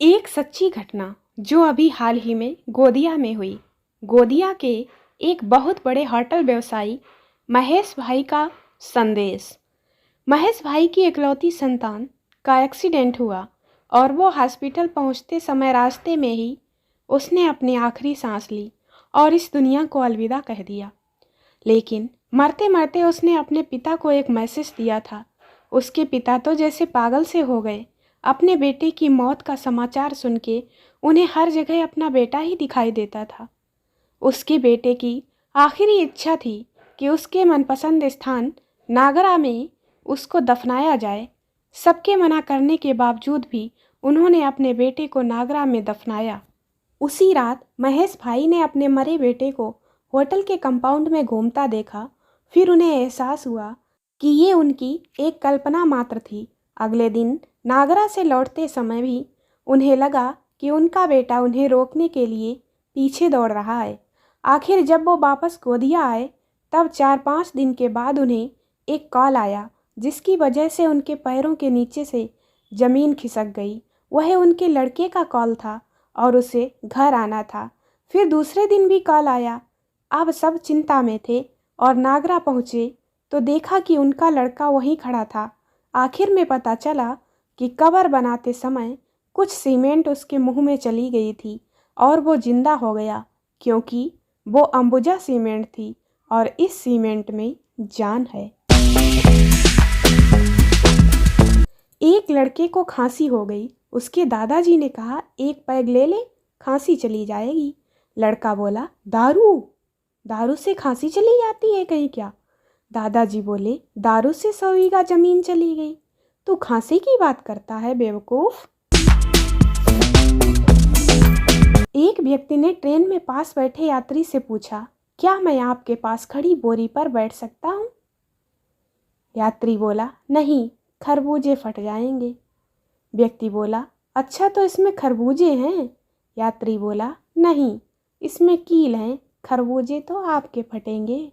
एक सच्ची घटना जो अभी हाल ही में गोंदिया में हुई। गोंदिया के एक बहुत बड़े होटल व्यवसायी महेश भाई का संदेश। महेश भाई की इकलौती संतान का एक्सीडेंट हुआ और वो हॉस्पिटल पहुंचते समय रास्ते में ही उसने अपनी आखिरी सांस ली और इस दुनिया को अलविदा कह दिया। लेकिन मरते मरते उसने अपने पिता को एक मैसेज दिया था। उसके पिता तो जैसे पागल से हो गए। अपने बेटे की मौत का समाचार सुन के उन्हें हर जगह अपना बेटा ही दिखाई देता था। उसके बेटे की आखिरी इच्छा थी कि उसके मनपसंद स्थान नागरा में उसको दफनाया जाए। सबके मना करने के बावजूद भी उन्होंने अपने बेटे को नागरा में दफनाया। उसी रात महेश भाई ने अपने मरे बेटे को होटल के कंपाउंड में घूमता देखा। फिर उन्हें एहसास हुआ कि ये उनकी एक कल्पना मात्र थी। अगले दिन नागरा से लौटते समय भी उन्हें लगा कि उनका बेटा उन्हें रोकने के लिए पीछे दौड़ रहा है। आखिर जब वो वापस गोंदिया आए तब 4-5 दिन के बाद उन्हें एक कॉल आया जिसकी वजह से उनके पैरों के नीचे से ज़मीन खिसक गई। वह उनके लड़के का कॉल था और उसे घर आना था। फिर दूसरे दिन भी कॉल आया। अब सब चिंता में थे और नागरा पहुँचे तो देखा कि उनका लड़का वहीं खड़ा था। आखिर में पता चला कि कब्र बनाते समय कुछ सीमेंट उसके मुंह में चली गई थी और वो जिंदा हो गया, क्योंकि वो अंबुजा सीमेंट थी और इस सीमेंट में जान है। एक लड़के को खांसी हो गई। उसके दादाजी ने कहा, एक पैग ले ले, खांसी चली जाएगी। लड़का बोला, दारू? दारू से खांसी चली जाती है कहीं क्या? दादाजी बोले, दारू से 100 बीघा जमीन चली गई। तू खांसी की बात करता है बेवकूफ। एक व्यक्ति ने ट्रेन में पास बैठे यात्री से पूछा, क्या मैं आपके पास खड़ी बोरी पर बैठ सकता हूँ? यात्री बोला, नहीं, खरबूजे फट जाएंगे। व्यक्ति बोला, अच्छा तो इसमें खरबूजे हैं? यात्री बोला, नहीं, इसमें कील हैं, खरबूजे तो आपके फटेंगे।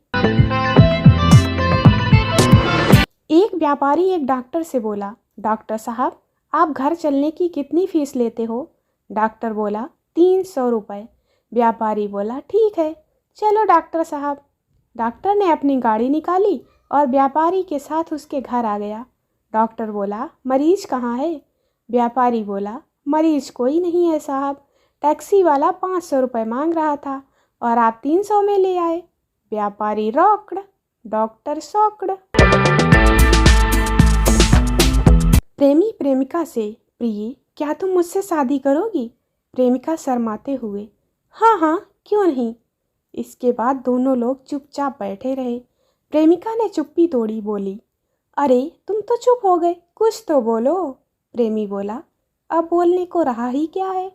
एक व्यापारी एक डॉक्टर से बोला, डॉक्टर साहब, आप घर चलने की कितनी फीस लेते हो? डॉक्टर बोला, 300 रुपये। व्यापारी बोला, ठीक है, चलो डॉक्टर साहब। डॉक्टर ने अपनी गाड़ी निकाली और व्यापारी के साथ उसके घर आ गया। डॉक्टर बोला, मरीज कहाँ है? व्यापारी बोला, मरीज कोई नहीं है साहब, टैक्सी वाला 500 रुपये मांग रहा था और आप 300 में ले आए। व्यापारी रोकड़, डॉक्टर सोकड़। प्रेमी प्रेमिका से, प्रिय, क्या तुम मुझसे शादी करोगी? प्रेमिका शर्माते हुए, हाँ हाँ, क्यों नहीं। इसके बाद दोनों लोग चुपचाप बैठे रहे। प्रेमिका ने चुप्पी तोड़ी, बोली, अरे तुम तो चुप हो गए, कुछ तो बोलो। प्रेमी बोला, अब बोलने को रहा ही क्या है।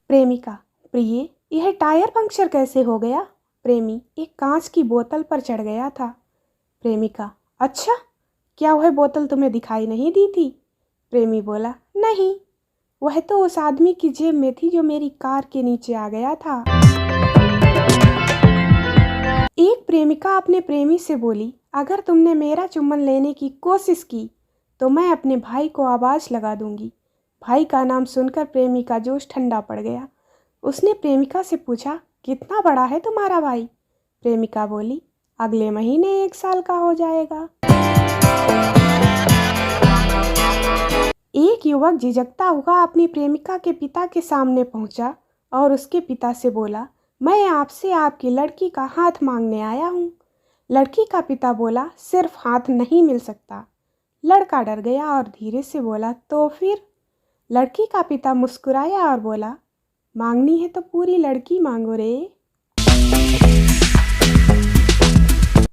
प्रेमिका, प्रिय, यह टायर पंक्चर कैसे हो गया? प्रेमी, एक कांच की बोतल पर चढ़ गया था। प्रेमिका, अच्छा, क्या वह बोतल तुम्हें दिखाई नहीं दी थी? प्रेमी बोला, नहीं, वह तो उस आदमी की जेब में थी जो मेरी कार के नीचे आ गया था। एक प्रेमिका अपने प्रेमी से बोली, अगर तुमने मेरा चुम्बन लेने की कोशिश की तो मैं अपने भाई को आवाज़ लगा दूंगी। भाई का नाम सुनकर प्रेमी का जोश ठंडा पड़ गया। उसने प्रेमिका से पूछा, कितना बड़ा है तुम्हारा भाई? प्रेमिका बोली, अगले महीने 1 साल का हो जाएगा। एक युवक झिझकता हुआ अपनी प्रेमिका के पिता के सामने पहुंचा और उसके पिता से बोला, मैं आपसे आपकी लड़की का हाथ मांगने आया हूँ। लड़की का पिता बोला, सिर्फ हाथ नहीं मिल सकता। लड़का डर गया और धीरे से बोला, तो फिर? लड़की का पिता मुस्कुराया और बोला, मांगनी है तो पूरी लड़की मांगो रे।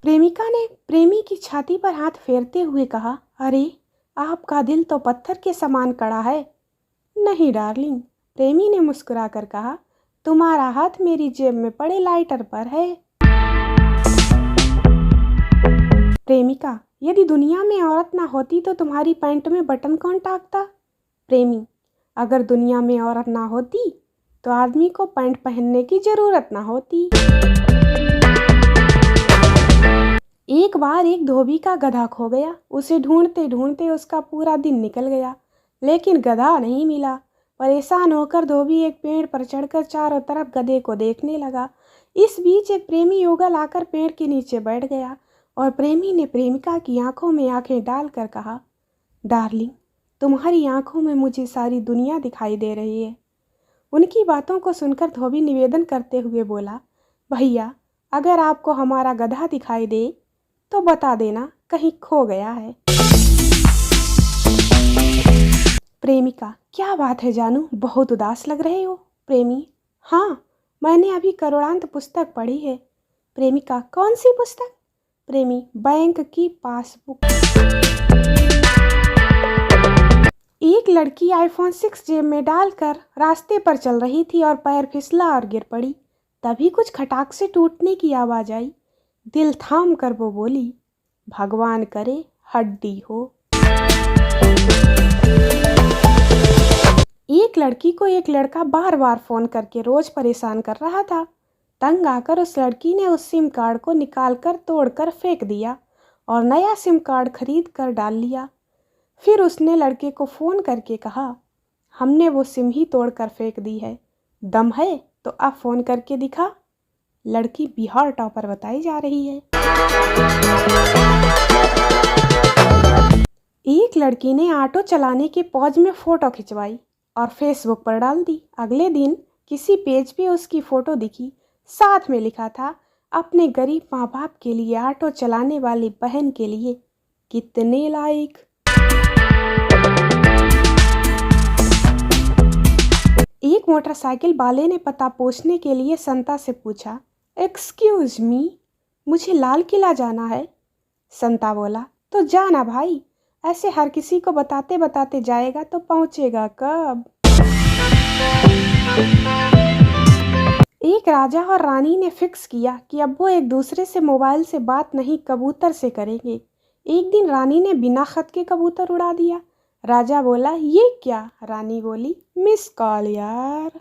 प्रेमिका ने प्रेमी की छाती पर हाथ फेरते हुए कहा, अरे आपका दिल तो पत्थर के समान कड़ा है। नहीं डार्लिंग, प्रेमी ने मुस्कुराकर कहा, तुम्हारा हाथ मेरी जेब में पड़े लाइटर पर है। प्रेमिका, यदि दुनिया में औरत ना होती तो तुम्हारी पैंट में बटन कौन टाकता? प्रेमी, अगर दुनिया में औरत ना होती तो आदमी को पैंट पहनने की जरूरत ना होती। एक बार एक धोबी का गधा खो गया। उसे ढूंढते ढूंढते उसका पूरा दिन निकल गया। लेकिन गधा नहीं मिला। परेशान होकर धोबी एक पेड़ पर चढ़कर चारों तरफ गधे को देखने लगा। इस बीच एक प्रेमी युगल आकर पेड़ के नीचे बैठ गया और प्रेमी ने प्रेमिका की आंखों में आंखें डालकर कहा, डार्लिंग, तुम्हारी आंखों में मुझे सारी दुनिया दिखाई दे रही है। उनकी बातों को सुनकर धोबी निवेदन करते हुए बोला, भैया, अगर आपको हमारा गधा दिखाई दे तो बता देना, कहीं खो गया है। प्रेमिका, क्या बात है जानू, बहुत उदास लग रहे हो। प्रेमी, हाँ, मैंने अभी करोड़ांत पुस्तक पढ़ी है। प्रेमिका, कौन सी पुस्तक? प्रेमी, बैंक की पासबुक। एक लड़की आईफोन 6 जेब में डालकर रास्ते पर चल रही थी और पैर फिसला और गिर पड़ी। तभी कुछ खटाक से टूटने की आवाज आई। दिल थाम कर वो बोली, भगवान करे हड्डी हो। एक लड़की को एक लड़का बार बार फ़ोन करके रोज़ परेशान कर रहा था। तंग आकर उस लड़की ने उस सिम कार्ड को निकालकर तोड़कर फेंक दिया और नया सिम कार्ड खरीद कर डाल लिया। फिर उसने लड़के को फ़ोन करके कहा, हमने वो सिम ही तोड़कर फेंक दी है, दम है तो अब फ़ोन करके दिखा। लड़की बिहार टॉपर बताई जा रही है। एक लड़की ने ऑटो चलाने के पॉज में फ़ोटो खिंचवाई और फेसबुक पर डाल दी। अगले दिन किसी पेज पे उसकी फ़ोटो दिखी, साथ में लिखा था, अपने गरीब माँ बाप के लिए ऑटो चलाने वाली बहन के लिए कितने लाइक। एक मोटरसाइकिल वाले ने पता पूछने के लिए संता से पूछा, एक्सक्यूज मी, मुझे लाल किला जाना है। संता बोला, तो जाना भाई, ऐसे हर किसी को बताते बताते जाएगा तो पहुंचेगा कब। एक राजा और रानी ने फिक्स किया कि अब वो एक दूसरे से मोबाइल से बात नहीं, कबूतर से करेंगे। एक दिन रानी ने बिना खत के कबूतर उड़ा दिया। राजा बोला, ये क्या? रानी बोली, मिस कॉल यार।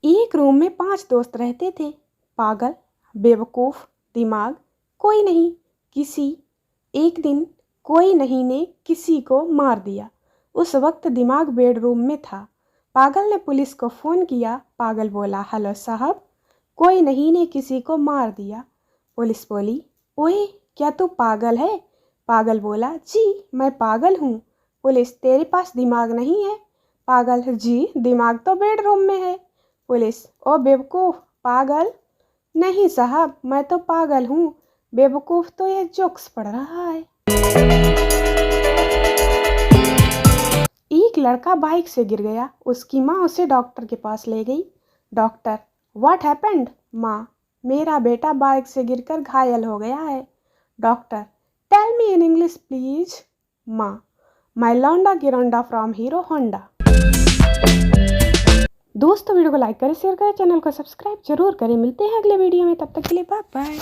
एक रूम में 5 दोस्त रहते थे। पागल, बेवकूफ़, दिमाग, कोई नहीं किसी। एक दिन कोई नहीं ने किसी को मार दिया। उस वक्त दिमाग बेडरूम में था। पागल ने पुलिस को फ़ोन किया। पागल बोला, हेलो साहब, कोई नहीं ने किसी को मार दिया। पुलिस बोली, ओए क्या तू पागल है? पागल बोला, जी मैं पागल हूँ। पुलिस, तेरे पास दिमाग नहीं है? पागल, जी दिमाग तो बेडरूम में है। पुलिस, ओ बेवकूफ़ पागल। नहीं साहब, मैं तो पागल हूँ, बेवकूफ़ तो ये जोक्स पढ़ रहा है। एक लड़का बाइक से गिर गया। उसकी माँ उसे डॉक्टर के पास ले गई। Doctor, what happened? माँ, मेरा बेटा बाइक से गिरकर घायल हो गया है। Doctor, tell me in English please. माँ, माई लौंडा गिरोंडा फ्रॉम हीरो होंडा। दोस्तों, वीडियो को लाइक करें, शेयर करें, चैनल को सब्सक्राइब जरूर करें। मिलते हैं अगले वीडियो में, तब तक के लिए बाय बाय।